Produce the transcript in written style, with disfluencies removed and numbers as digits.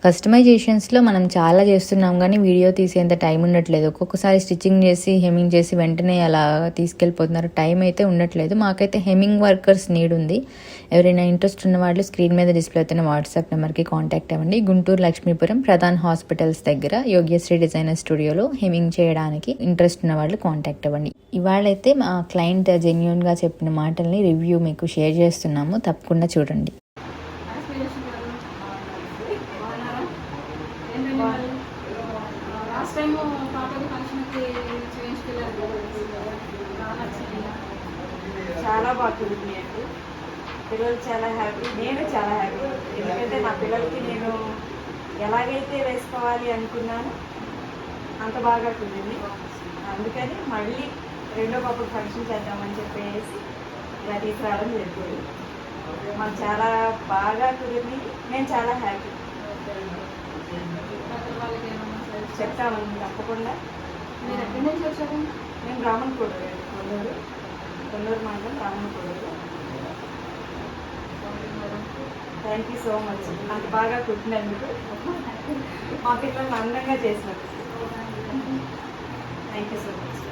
కస్టమైజేషన్స్లో మనం చాలా చేస్తున్నాం కానీ వీడియో తీసేంత టైం ఉండట్లేదు. ఒక్కొక్కసారి స్టిచ్చింగ్ చేసి హెమ్మింగ్ చేసి వెంటనే అలా తీసుకెళ్ళిపోతున్నారు. టైం అయితే ఉండట్లేదు. మాకైతే హెమ్మింగ్ వర్కర్స్ నీడ్ ఉంది. ఎవరైనా ఇంట్రెస్ట్ ఉన్న వాళ్ళు స్క్రీన్ మీద డిస్ప్లే అవుతున్న వాట్సాప్ నెంబర్కి కాంటాక్ట్ అవ్వండి. గుంటూరు లక్ష్మీపురం ప్రధాన్ హాస్పిటల్స్ దగ్గర యోగ్యశ్రీ డిజైనర్ స్టూడియోలో హెమ్మింగ్ చేయడానికి ఇంట్రెస్ట్ ఉన్న వాళ్ళు కాంటాక్ట్ అవ్వండి. ఇవాళైతే మా క్లయింట్ జెన్యూన్గా చెప్పిన మాటల్ని రివ్యూ మీకు షేర్ చేస్తున్నాము, తప్పకుండా చూడండి. లాస్ట్ టైం పాపకి ఫంక్షన్కి చేయించుకెళ్ళారు. చాలా బాగుంది అండి. పిల్లలు చాలా హ్యాపీ, నేను చాలా హ్యాపీ. ఎందుకంటే నా పిల్లలకి నేను ఎలాగైతే వేసుకోవాలి అనుకున్నానో అంత బాగా కుదిరింది. అందుకని మళ్ళీ రెండో పాపకు ఫంక్షన్ చేద్దామని చెప్పేసి ఇలా తీసుకురావడం జరిగింది. మాకు చాలా బాగా కుదిరింది. నేను చాలా హ్యాపీ. చెప్తామండి తప్పకుండా. మీరు ఎక్కడి నుంచి వచ్చారండి? నేను రామన్కోడూరు, కొల్లూరు మండలం Ramankoduru. Thank you so much. అంత బాగా కుట్టినందుకు, మా పిల్లల్ని అందంగా చేసినందుకు థ్యాంక్ యూ సో మచ్.